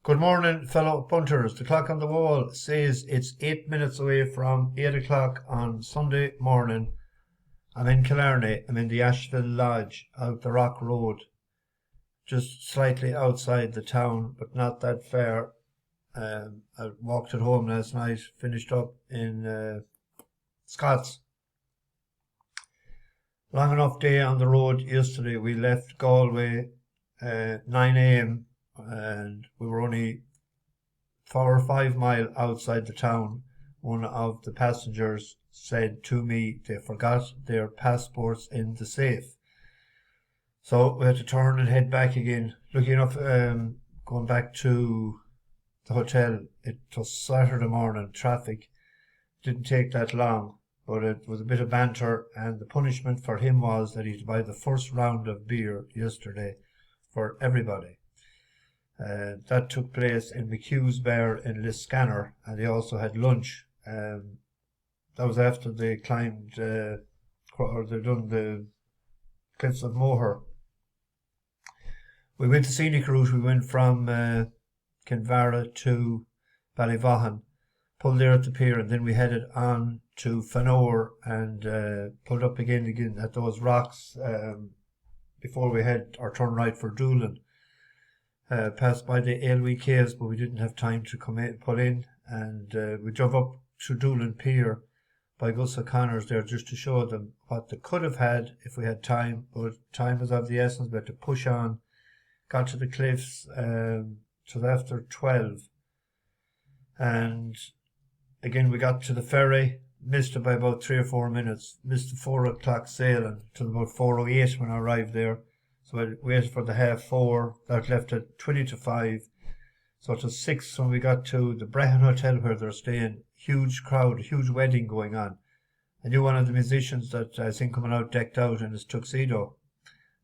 Good morning, fellow punters. The clock on the wall says it's 8 minutes away from 8 o'clock on Sunday morning. I'm in Killarney. I'm in the Asheville Lodge out the Rock Road, just slightly outside the town, but not that far. I walked at home last night, finished up in Scots. Long enough day on the road yesterday. We left Galway 9 a.m. and we were only 4 or 5 miles outside the town. One of the passengers said to me they forgot their passports in the safe. So we had to turn and head back again. Lucky enough, going back to the hotel, it was Saturday morning. Traffic didn't take that long, but it was a bit of banter, and the punishment for him was that he had to buy the first round of beer yesterday for everybody. That took place in McHugh's Bar in Liscannor, and they also had lunch. That was after they climbed, or they done the cliffs of Moher. We went the scenic route. We went from Kinvara to Ballyvaughan, pulled there at the pier, and then we headed on to Fanor and pulled up again at those rocks before we had our turn right for Doolin. Passed by the Ailwee Caves, but we didn't have time to pull in, and we drove up to Doolin Pier by Gus O'Connor's there just to show them what they could have had if we had time, but time was of the essence. We had to push on, got to the cliffs till after 12, and again we got to the ferry, missed it by about 3 or 4 minutes, missed the 4 o'clock sailing till about 4:08 when I arrived there. So I waited for the 4:30. That left at 20 to 5. So it was 6 when we got to the Brehon Hotel where they're staying. Huge crowd, huge wedding going on. I knew one of the musicians that I seen coming out decked out in his tuxedo.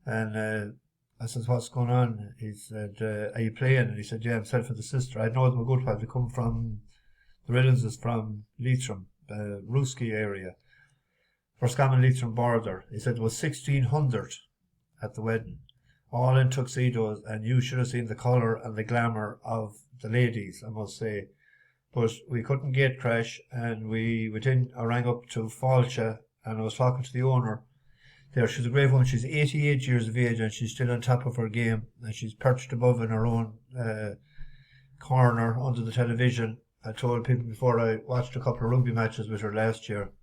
And I said, "What's going on?" He said, "Are you playing?" And he said, "Yeah, himself and the sister." I know them a good while. They come from, the Rillans is from Leitrim, Ruski area. For Scammon Leitrim border. He said there was 1,600 at the wedding, all in tuxedos, and you should have seen the colour and the glamour of the ladies, I must say. But we couldn't gate crash, and we went in. I rang up to Falcha, and I was talking to the owner there. She's a great woman. She's 88 years of age, and she's still on top of her game, and she's perched above in her own corner under the television. I told people before, I watched a couple of rugby matches with her last year.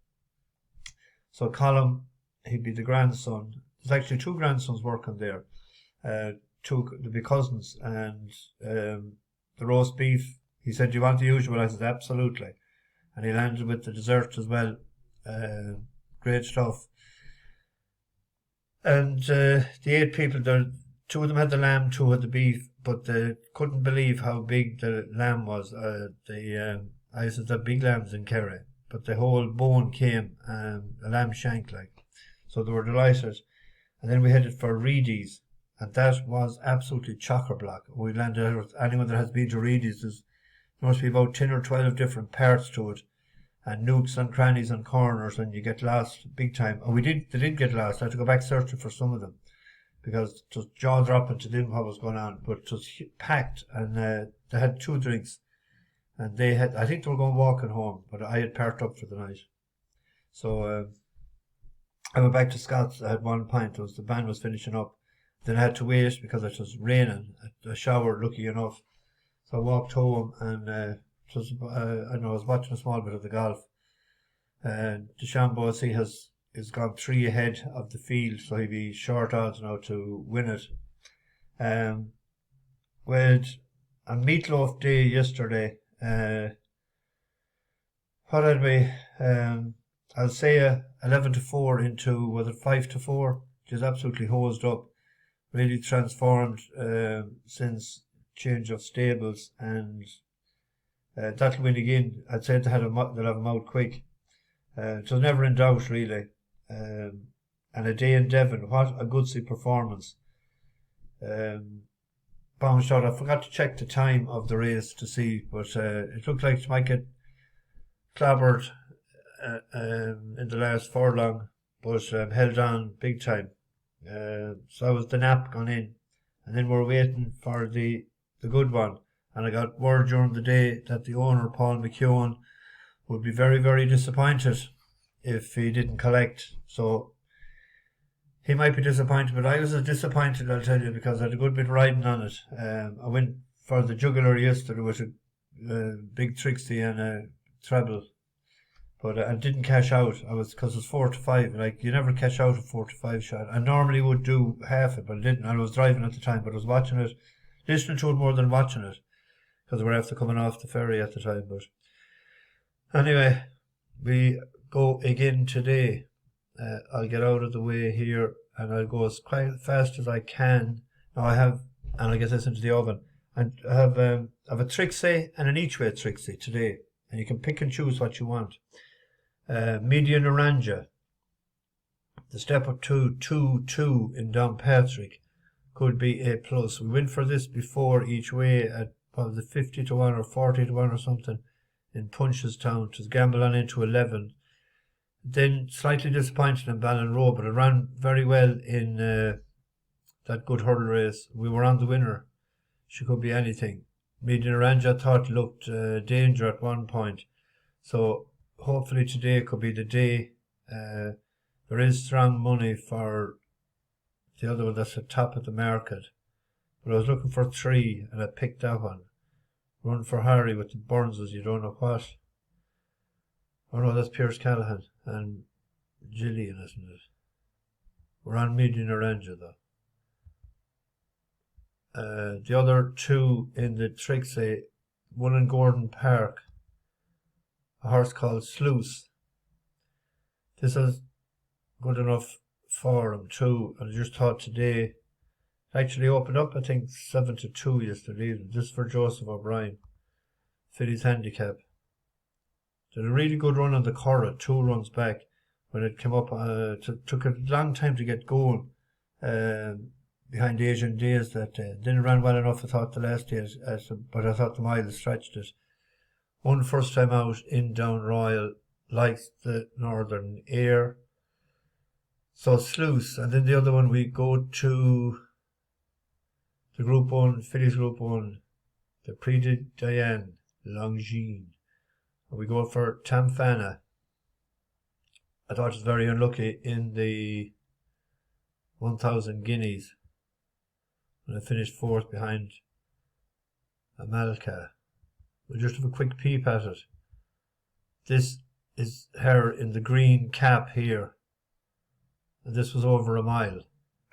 So Colin, he'd be the grandson. There's actually 2 grandsons working there, they'd be cousins, and the roast beef, he said, "Do you want the usual?" I said, "Absolutely." And he landed with the dessert as well. Great stuff. And the 8 people there, 2 of them had the lamb, 2 had the beef, but they couldn't believe how big the lamb was. I said the big lambs in Kerry, but the whole bone came, a lamb shank like. So they were delighted. And then we headed for Reedy's, and that was absolutely chock-a-block. We landed with anyone that has been to Reedy's. There must be about 10 or 12 different parts to it, and nooks and crannies and corners, and you get lost big time. And they did get lost. I had to go back searching for some of them because it was jaw-dropping to them what was going on. But it was packed, and they had 2 drinks, and I think they were going walking home, but I had parked up for the night. So I went back to Scott's. I had 1 pint. The band was finishing up. Then I had to wait because it was raining. A shower, lucky enough. So I walked home, and I was watching a small bit of the golf. DeChambeau, he has gone 3 ahead of the field, so he'd be short odds now to win it. We had a meatloaf day yesterday. What had we? I'll say 11 to 4 into, was it 5 to 4? Just absolutely hosed up, really transformed since change of stables, and that'll win again. I'd say they'll have them out quick. It was never in doubt really. And a day in Devon, what a goodsy performance. Bounced out. I forgot to check the time of the race to see, but it looked like it might get clobbered in the last furlong, but held on big time. So I was the nap gone in, and then we're waiting for the good one. And I got word during the day that the owner, Paul McKeown, would be very, very disappointed if he didn't collect. So he might be disappointed, but I was disappointed, I'll tell you, because I had a good bit riding on it. I went for the jugular yesterday with a big Trixie and a Treble, but I didn't cash out. Because it's 4 to 5. Like, you never cash out a 4 to 5 shot. I normally would do half it, but I didn't. I was driving at the time, but I was watching it, listening to it more than watching it, because we were after coming off the ferry at the time. But anyway, we go again today. I'll get out of the way here and I'll go as quite fast as I can. Now and I'll get this into the oven. And I have a Trixie and an each-way Trixie today, and you can pick and choose what you want. Medium Naranja, the step up to 2-2 in Downpatrick, could be A+. We went for this before each way at probably 50 to 1 or 40 to 1 or something in Punchestown to gamble on into 11. Then slightly disappointed in Ballinroe, but it ran very well in that good hurdle race. We were on the winner. She could be anything. Medium Naranja thought looked danger at one point. So hopefully today could be the day. There is strong money for the other one that's at top of the market. But I was looking for 3 and I picked that one. Run for Harry with the Burnses, you don't know what. Oh no, that's Pierce Callahan and Gillian, isn't it? We're on Medium Naranja though. The other 2 in the Trixie, one in Gowran Park, a horse called Sluice. This is good enough for him too, and I just thought today, actually opened up I think 7 to 2 yesterday. This is for Joseph O'Brien, Filly's handicap. Did a really good run on the Curragh, 2 runs back when it came up. Took a long time to get going behind Asian Days that day. Didn't run well enough, I thought, the last day, but I thought the mile stretched it. One first time out in Down Royal, likes the Northern Air. So Sluice, and then the other one we go to the Group 1, Filly's Group 1, the Prix de Diane, Longines. We go for Tamfana. I thought it was very unlucky in the 1,000 guineas when I finished 4th behind Amalka. We'll just have a quick peep at it. This is her in the green cap here, and this was over a mile.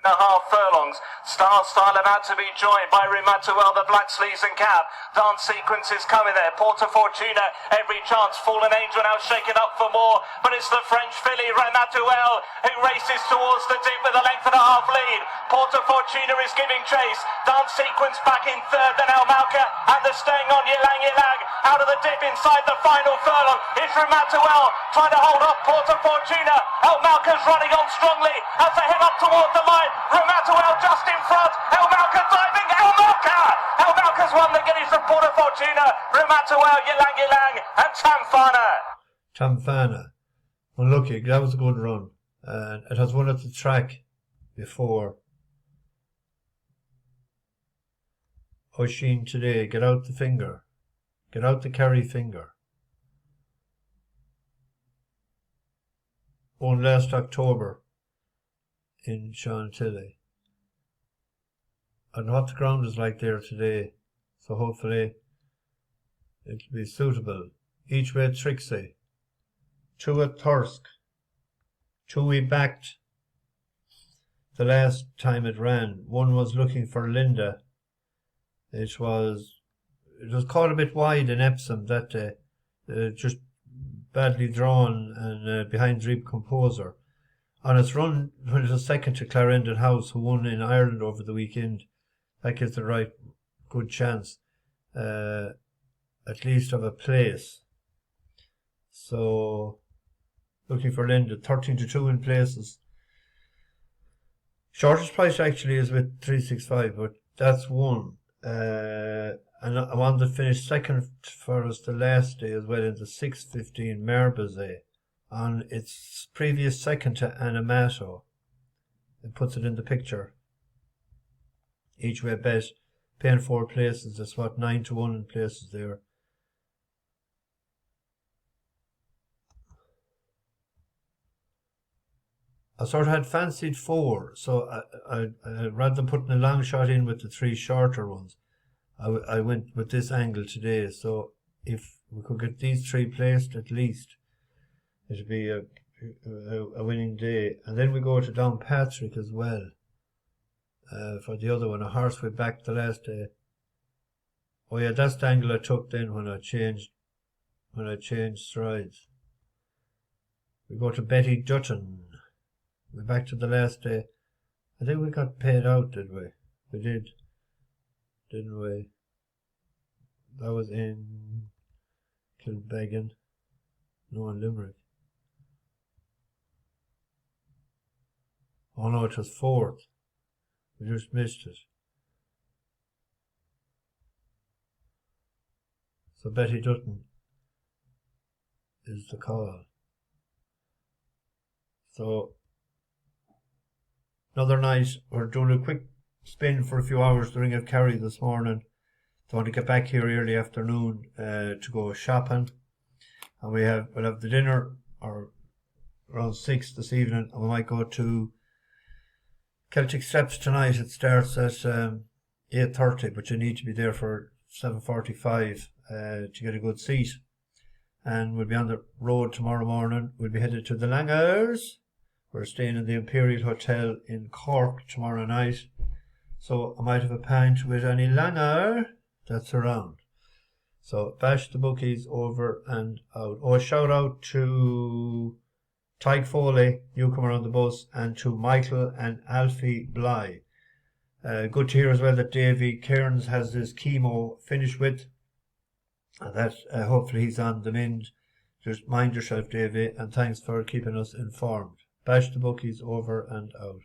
1.5 furlongs. Star Style about to be joined by Rimatuel, the black sleeves and cap. Dance sequence is coming there. Porta Fortuna, every chance. Fallen Angel now shaking up for more. But it's the French filly, Rimatuel, who races towards the dip with a length and a half lead. Porta Fortuna is giving chase. Dance sequence back in 3rd, then Almalka, and the staying on Yilang Yilang. Out of the dip inside the final furlong is Rimatuel trying to hold off Porta Fortuna. Almalka's running on strongly as they head up toward the line. Rimatuel just in front. Almalka diving. Almalka's won the Guineas from Porta Fortuna. Rimatuel, Yilang Yilang, and Tamfana. Tamfana. Unlucky. That was a good run. And it has won at the track before. Oisin today. Get out the finger. Get out the carry finger. Won last October in Chantilly. I don't know what the ground is like there today, so hopefully it'll be suitable. Each way Trixie. 2 at Thirsk. 2 we backed the last time it ran. 1 was Looking for Lynda. It was caught a bit wide in Epsom that day. Just badly drawn and behind Dream Composer. On its run, when it was second to Clarendon House, who won in Ireland over the weekend, that gives the right good chance, at least of a place. So, Looking for Lynda, 13 to 2 in places. Shortest price actually is with 365, but that's one. And I wanted to finish second for us the last day as well in the 6:15 Marbuzet on its previous second to Animato. It puts it in the picture. Each way bet paying 4 places. That's what, 9-1 in places there. I sort of had fancied 4, so I rather than putting a long shot in with the 3 shorter ones, I went with this angle today. So if we could get these 3 placed at least, it'd be a winning day. And then we go to Downpatrick as well for the other one. A horse we backed the last day. Oh yeah, that's the angle I took then when I changed strides. We go to Betty Dutton. We're back to the last day. I think we got paid out, did we? We did, didn't we? That was in Kilbeggan. No, in Limerick. Oh no, it was 4th. We just missed it. So Betty Dutton is the call. So another night, we're doing a quick spin for a few hours to Ring of Kerry this morning. Don't want to get back here early afternoon to go shopping. And we'll have the dinner or around 6 this evening, and we might go to Celtic Steps tonight. It starts at 8:30, but you need to be there for 7:45 to get a good seat. And we'll be on the road tomorrow morning. We'll be headed to the Langers. We're staying in the Imperial Hotel in Cork tomorrow night. So I might have a pint with any Langer that's around. So bash the bookies over and out. Oh, a shout out to Tyke Foley, newcomer on the bus, and to Michael and Alfie Bly. Good to hear as well that Davy Cairns has his chemo finished with. And that hopefully he's on the mend. Just mind yourself, Davy, and thanks for keeping us informed. Bash the bookies over and out.